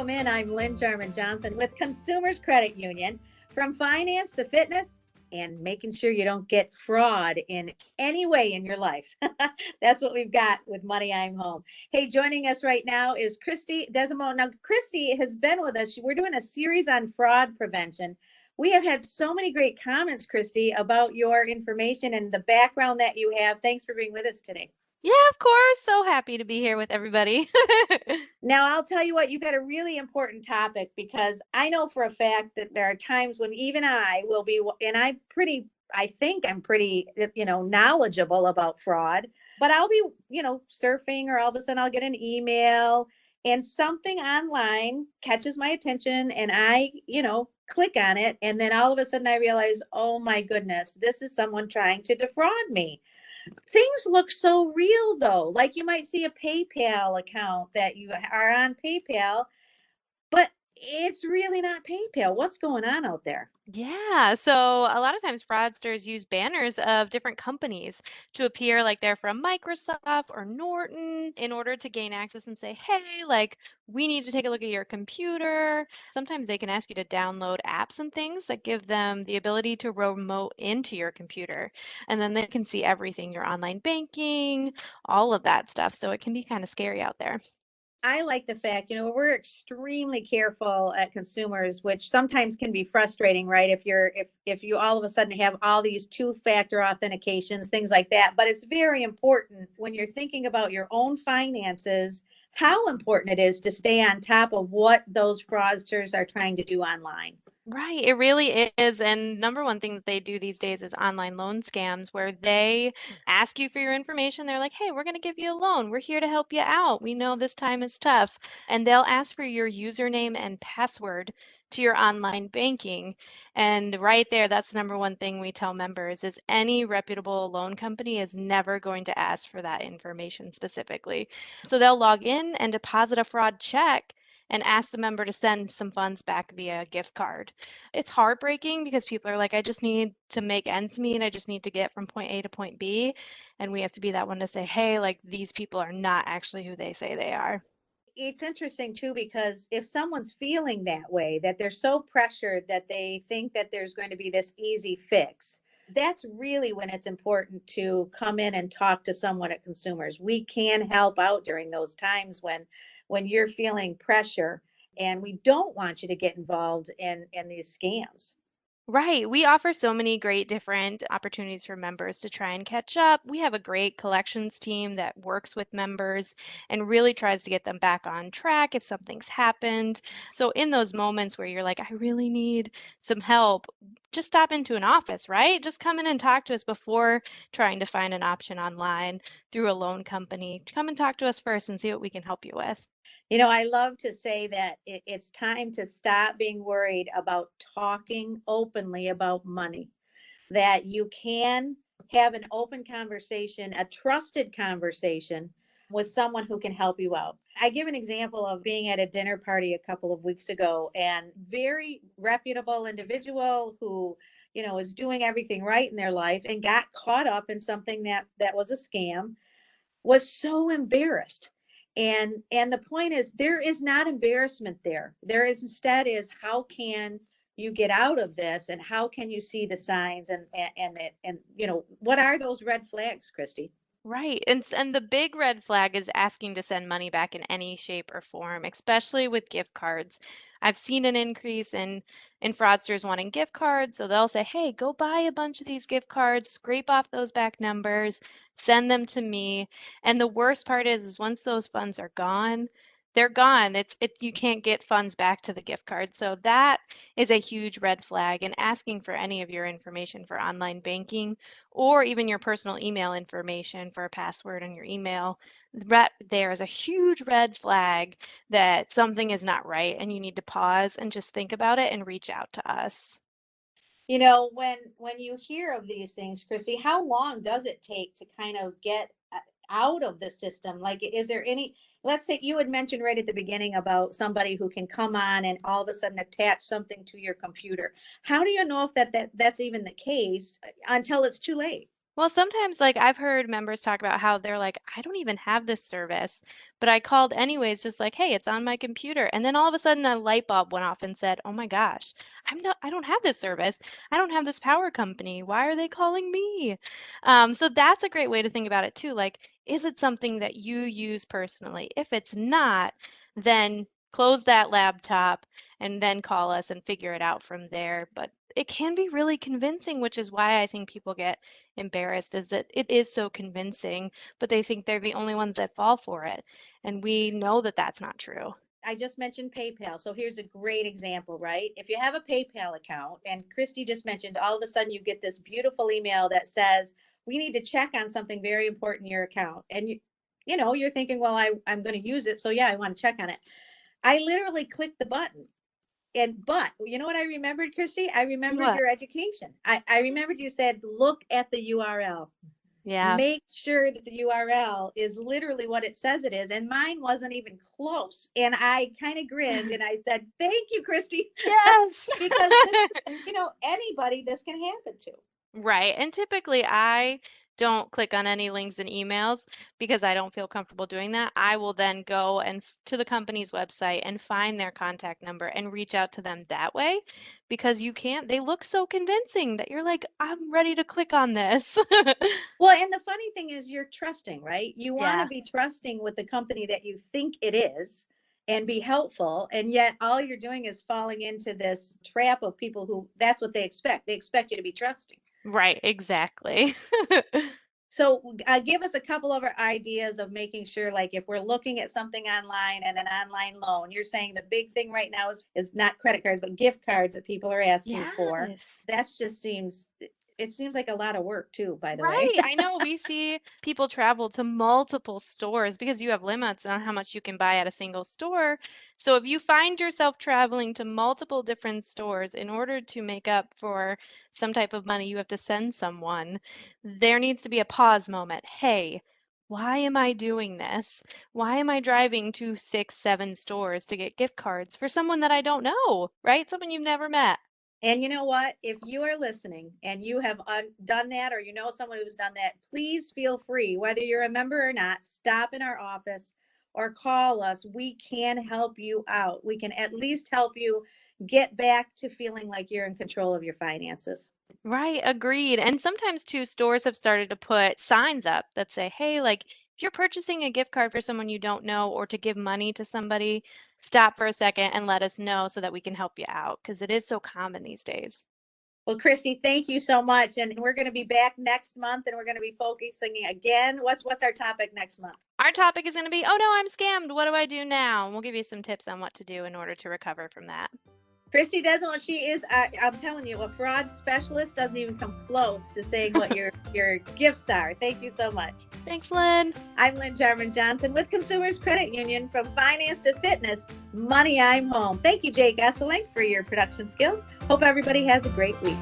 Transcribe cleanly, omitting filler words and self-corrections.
Welcome in. I'm Lynn Jarman Johnson with Consumers Credit Union. From finance to fitness and making sure you don't get fraud in any way in your life. That's what we've got with Money I'm Home. Hey, joining us right now is Kristy Desimone. Now, Kristy has been with us. We're doing a series on fraud prevention. We have had so many great comments, Kristy, about your information and the background that you have. Thanks for being with us today. Yeah, of course. So happy to be here with everybody. Now, I'll tell you what, you've got a really important topic because I know for a fact that there are times when even I will be, and I think I'm pretty, knowledgeable about fraud, but I'll be, surfing or all of a sudden I'll get an email and something online catches my attention and I, click on it. And then all of a sudden I realize, oh my goodness, this is someone trying to defraud me. Things look so real though. Like you might see a PayPal account that you are on PayPal, but it's really not PayPal. What's going on out there? Yeah, so a lot of times fraudsters use banners of different companies to appear like they're from Microsoft or Norton in order to gain access and say, hey, like, we need to take a look at your computer. Sometimes they can ask you to download apps and things that give them the ability to remote into your computer. And then they can see everything, your online banking, all of that stuff. So it can be kind of scary out there. I like the fact, we're extremely careful at consumers, which sometimes can be frustrating, right? If you all of a sudden have all these two-factor authentications, things like that. But it's very important when you're thinking about your own finances, how important it is to stay on top of what those fraudsters are trying to do online. Right, it really is. And number one thing that they do these days is online loan scams where they ask you for your information. They're like, hey, we're going to give you a loan. We're here to help you out. We know this time is tough. And they'll ask for your username and password to your online banking. And right there, that's the number one thing we tell members is any reputable loan company is never going to ask for that information specifically. So they'll log in and deposit a fraud check and ask the member to send some funds back via gift card. It's heartbreaking because people are like, I just need to make ends meet. I just need to get from point A to point B. And we have to be that one to say, hey, like these people are not actually who they say they are. It's interesting too, because if someone's feeling that way, that they're so pressured that they think that there's going to be this easy fix, that's really when it's important to come in and talk to someone at consumers. We can help out during those times when you're feeling pressure, and we don't want you to get involved in these scams. Right. We offer so many great different opportunities for members to try and catch up. We have a great collections team that works with members and really tries to get them back on track if something's happened. So, in those moments where you're like, I really need some help, just stop into an office, right? Just come in and talk to us before trying to find an option online through a loan company. Come and talk to us first and see what we can help you with. I love to say that it's time to stop being worried about talking openly about money, that you can have an open conversation, a trusted conversation with someone who can help you out. I give an example of being at a dinner party a couple of weeks ago, and very reputable individual who, is doing everything right in their life and got caught up in something that was a scam, was so embarrassed. And the point is, there is not embarrassment there. There is instead is, how can you get out of this, and how can you see the signs, and what are those red flags, Kristy? Right. And the big red flag is asking to send money back in any shape or form, especially with gift cards. I've seen an increase in fraudsters wanting gift cards, so they'll say, "Hey, go buy a bunch of these gift cards, scrape off those back numbers, send them to me." And the worst part is once those funds are gone, they're gone. You can't get funds back to the gift card. So that is a huge red flag. And asking for any of your information for online banking or even your personal email information for a password on your email, that there is a huge red flag that something is not right and you need to pause and just think about it and reach out to us. When you hear of these things, Chrissy, how long does it take to kind of get out of the system? Like, is there any, let's say you had mentioned right at the beginning about somebody who can come on and all of a sudden attach something to your computer. How do you know if that's even the case until it's too late? Well, sometimes, like, I've heard members talk about how they're like, I don't even have this service, but I called anyways, just like, hey, it's on my computer. And then all of a sudden a light bulb went off and said, oh my gosh, I don't have this service. I don't have this power company. Why are they calling me? So that's a great way to think about it too. Like, is it something that you use personally? If it's not, then close that laptop and then call us and figure it out from there. But it can be really convincing, which is why I think people get embarrassed is that it is so convincing, but they think they're the only ones that fall for it. And we know that that's not true. I just mentioned PayPal. So here's a great example, right? If you have a PayPal account, and Kristy just mentioned, all of a sudden you get this beautiful email that says, we need to check on something very important in your account. And you know, you're thinking, well, I'm going to use it. So yeah, I want to check on it. I literally clicked the button. But you know what I remembered, Kristy? I remembered What? your education. I remembered you said, look at the URL. Yeah. Make sure that the URL is literally what it says it is. And mine wasn't even close. And I kind of grinned and I said, thank you, Kristy, Yes. because this, you know, anybody this can happen to. Right. And typically I don't click on any links in emails because I don't feel comfortable doing that. I will then go and to the company's website and find their contact number and reach out to them that way because you can't, they look so convincing that you're like, I'm ready to click on this. Well, and the funny thing is you're trusting, right? You want to Yeah. be trusting with the company that you think it is and be helpful. And yet all you're doing is falling into this trap of people who that's what they expect. They expect you to be trusting. Right, exactly. So give us a couple of our ideas of making sure, like if we're looking at something online and an online loan, you're saying the big thing right now is not credit cards, but gift cards that people are asking for. Yes. That's just seems, it seems like a lot of work too, by the way. Right. I know we see people travel to multiple stores because you have limits on how much you can buy at a single store. So if you find yourself traveling to multiple different stores in order to make up for some type of money you have to send someone, there needs to be a pause moment. Hey, why am I doing this? Why am I driving to 6, 7 stores to get gift cards for someone that I don't know, right? Someone you've never met. And you know what? If you are listening and you have done that, or you know someone who's done that, please feel free, whether you're a member or not, stop in our office or call us. We can help you out. We can at least help you get back to feeling like you're in control of your finances. Right, agreed. And sometimes too, stores have started to put signs up that say, hey, like if you're purchasing a gift card for someone you don't know or to give money to somebody, stop for a second and let us know so that we can help you out because it is so common these days. Well, Kristy, thank you so much. And we're going to be back next month and we're going to be focusing again. What's our topic next month? Our topic is going to be, oh no, I'm scammed. What do I do now? And we'll give you some tips on what to do in order to recover from that. Kristy Desimone, she is, I'm telling you, a fraud specialist doesn't even come close to saying what your gifts are. Thank you so much. Thanks, Lynn. I'm Lynn Jarman Johnson with Consumers Credit Union. From finance to fitness, money, I'm home. Thank you, Jake Esselink, for your production skills. Hope everybody has a great week.